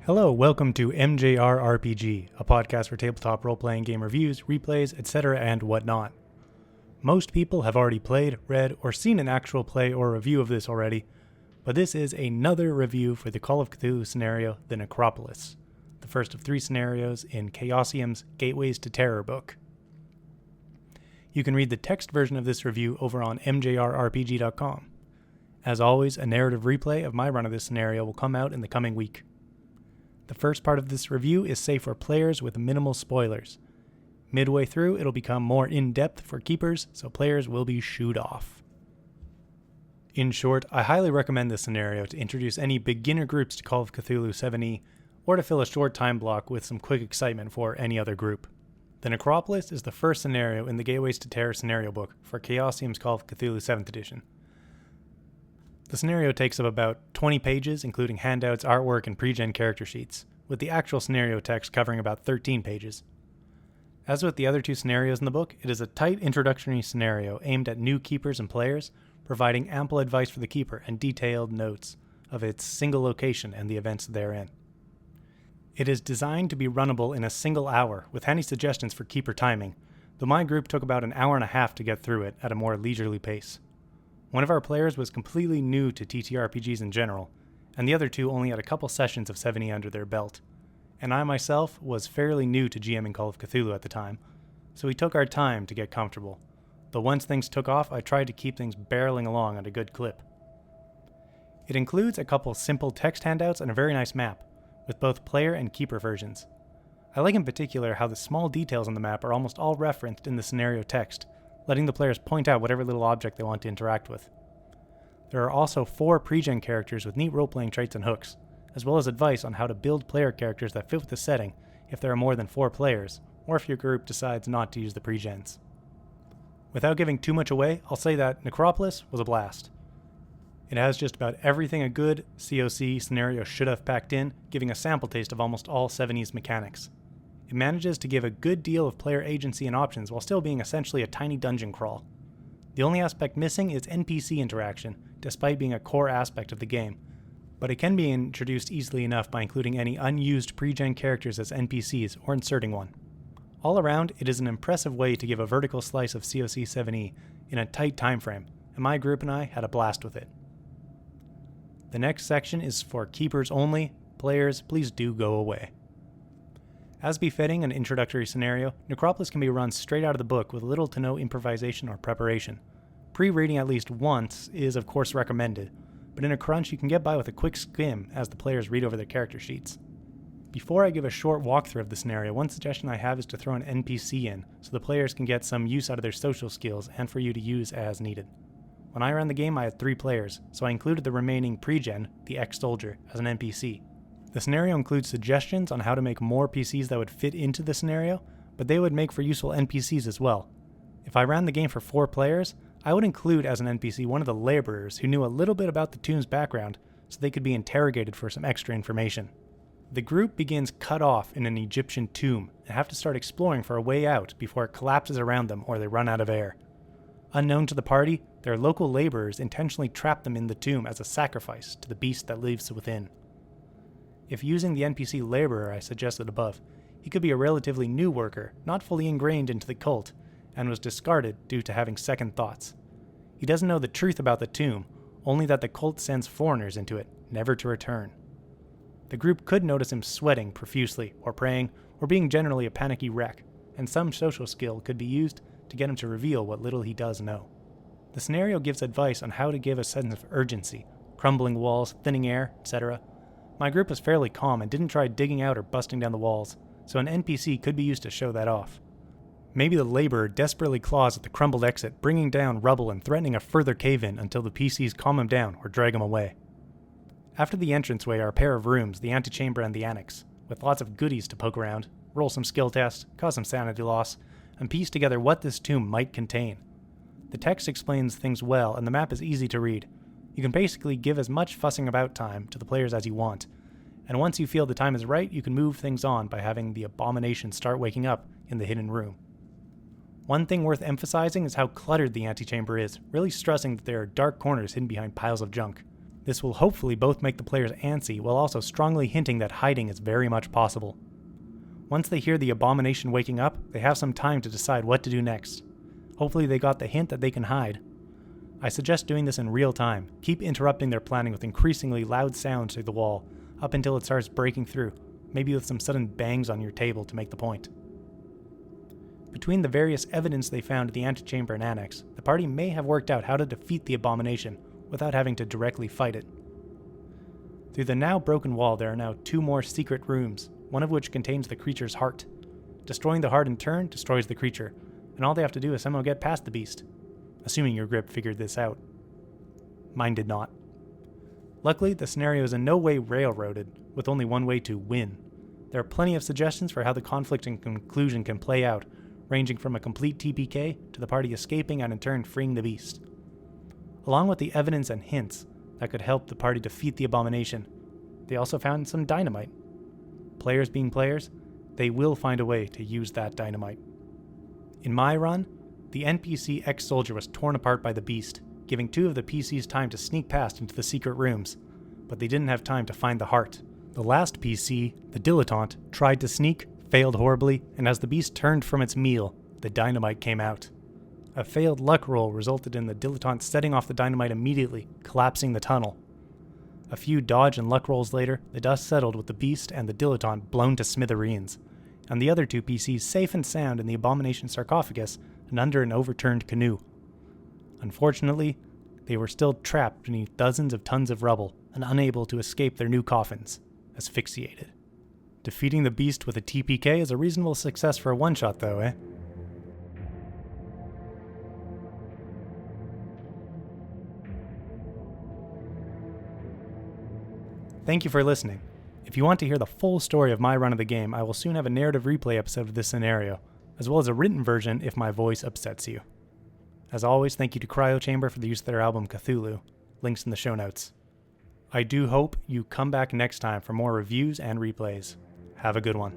Hello, welcome to MJR RPG, a podcast for tabletop role-playing game reviews, replays, etc. and whatnot. Most people have already played, read, or seen an actual play or review of this already, but this is another review for the Call of Cthulhu scenario, the Necropolis, the first of 3 scenarios in Chaosium's Gateways to Terror book. You can read the text version of this review over on mjrrpg.com. As always, a narrative replay of my run of this scenario will come out in the coming week. The first part of this review is safe for players with minimal spoilers. Midway through, it'll become more in-depth for keepers, so players will be shooed off. In short, I highly recommend this scenario to introduce any beginner groups to Call of Cthulhu 7e, or to fill a short time block with some quick excitement for any other group. The Necropolis is the first scenario in the Gateways to Terror scenario book for Chaosium's Call of Cthulhu 7th edition. The scenario takes up about 20 pages, including handouts, artwork, and pre-gen character sheets, with the actual scenario text covering about 13 pages. As with the other 2 scenarios in the book, it is a tight introductory scenario aimed at new keepers and players, providing ample advice for the keeper and detailed notes of its single location and the events therein. It is designed to be runnable in a single hour, with handy suggestions for keeper timing, though my group took about an hour and a half to get through it at a more leisurely pace. One of our players was completely new to TTRPGs in general, and the other 2 only had a couple sessions of 7e under their belt, and I myself was fairly new to GMing Call of Cthulhu at the time, so we took our time to get comfortable, though once things took off I tried to keep things barreling along at a good clip. It includes a couple simple text handouts and a very nice map, with both player and keeper versions. I like in particular how the small details on the map are almost all referenced in the scenario text, letting the players point out whatever little object they want to interact with. There are also 4 pre-gen characters with neat role-playing traits and hooks, as well as advice on how to build player characters that fit with the setting if there are more than 4 players, or if your group decides not to use the pre-gens. Without giving too much away, I'll say that Necropolis was a blast. It has just about everything a good COC scenario should have packed in, giving a sample taste of almost all 7e's mechanics. It manages to give a good deal of player agency and options while still being essentially a tiny dungeon crawl. The only aspect missing is NPC interaction, despite being a core aspect of the game, but it can be introduced easily enough by including any unused pre-gen characters as NPCs or inserting one. All around, it is an impressive way to give a vertical slice of COC 7e in a tight time frame, and my group and I had a blast with it. The next section is for keepers only. Players, please do go away. As befitting an introductory scenario, Necropolis can be run straight out of the book with little to no improvisation or preparation. Pre-reading at least once is of course recommended, but in a crunch you can get by with a quick skim as the players read over their character sheets. Before I give a short walkthrough of the scenario, one suggestion I have is to throw an NPC in, so the players can get some use out of their social skills and for you to use as needed. When I ran the game I had 3 players, so I included the remaining pre-gen, the ex-soldier, as an NPC. The scenario includes suggestions on how to make more PCs that would fit into the scenario, but they would make for useful NPCs as well. If I ran the game for 4 players, I would include as an NPC one of the laborers who knew a little bit about the tomb's background, so they could be interrogated for some extra information. The group begins cut off in an Egyptian tomb and have to start exploring for a way out before it collapses around them or they run out of air. Unknown to the party, their local laborers intentionally trap them in the tomb as a sacrifice to the beast that lives within. If using the NPC laborer I suggested above, he could be a relatively new worker, not fully ingrained into the cult, and was discarded due to having second thoughts. He doesn't know the truth about the tomb, only that the cult sends foreigners into it, never to return. The group could notice him sweating profusely, or praying, or being generally a panicky wreck, and some social skill could be used to get him to reveal what little he does know. The scenario gives advice on how to give a sense of urgency, crumbling walls, thinning air, etc. My group was fairly calm and didn't try digging out or busting down the walls, so an NPC could be used to show that off. Maybe the laborer desperately claws at the crumbled exit, bringing down rubble and threatening a further cave-in until the PCs calm him down or drag him away. After the entranceway are a pair of rooms, the antechamber and the annex, with lots of goodies to poke around, roll some skill tests, cause some sanity loss, and piece together what this tomb might contain. The text explains things well, and the map is easy to read. You can basically give as much fussing about time to the players as you want, and once you feel the time is right, you can move things on by having the abomination start waking up in the hidden room. One thing worth emphasizing is how cluttered the antechamber is, really stressing that there are dark corners hidden behind piles of junk. This will hopefully both make the players antsy while also strongly hinting that hiding is very much possible. Once they hear the abomination waking up, they have some time to decide what to do next. Hopefully they got the hint that they can hide. I suggest doing this in real time. Keep interrupting their planning with increasingly loud sounds through the wall, up until it starts breaking through, maybe with some sudden bangs on your table to make the point. Between the various evidence they found at the antechamber and annex, the party may have worked out how to defeat the abomination without having to directly fight it. Through the now broken wall there are now 2 more secret rooms, one of which contains the creature's heart. Destroying the heart in turn destroys the creature, and all they have to do is somehow get past the beast. Assuming your grip figured this out. Mine did not. Luckily, the scenario is in no way railroaded, with only one way to win. There are plenty of suggestions for how the conflict and conclusion can play out, ranging from a complete TPK to the party escaping and in turn freeing the beast. Along with the evidence and hints that could help the party defeat the abomination, they also found some dynamite. Players being players, they will find a way to use that dynamite. In my run, the NPC ex-soldier was torn apart by the beast, giving 2 of the PCs time to sneak past into the secret rooms, but they didn't have time to find the heart. The last PC, the dilettante, tried to sneak, failed horribly, and as the beast turned from its meal, the dynamite came out. A failed luck roll resulted in the dilettante setting off the dynamite immediately, collapsing the tunnel. A few dodge and luck rolls later, the dust settled with the beast and the dilettante blown to smithereens, and the other 2 PCs safe and sound in the abomination sarcophagus and under an overturned canoe. Unfortunately, they were still trapped beneath dozens of tons of rubble and unable to escape their new coffins, asphyxiated. Defeating the beast with a TPK is a reasonable success for a one-shot though, eh? Thank you for listening. If you want to hear the full story of my run of the game, I will soon have a narrative replay episode of this scenario, as well as a written version if my voice upsets you. As always, thank you to CryoChamber for the use of their album Cthulhu. Links in the show notes. I do hope you come back next time for more reviews and replays. Have a good one.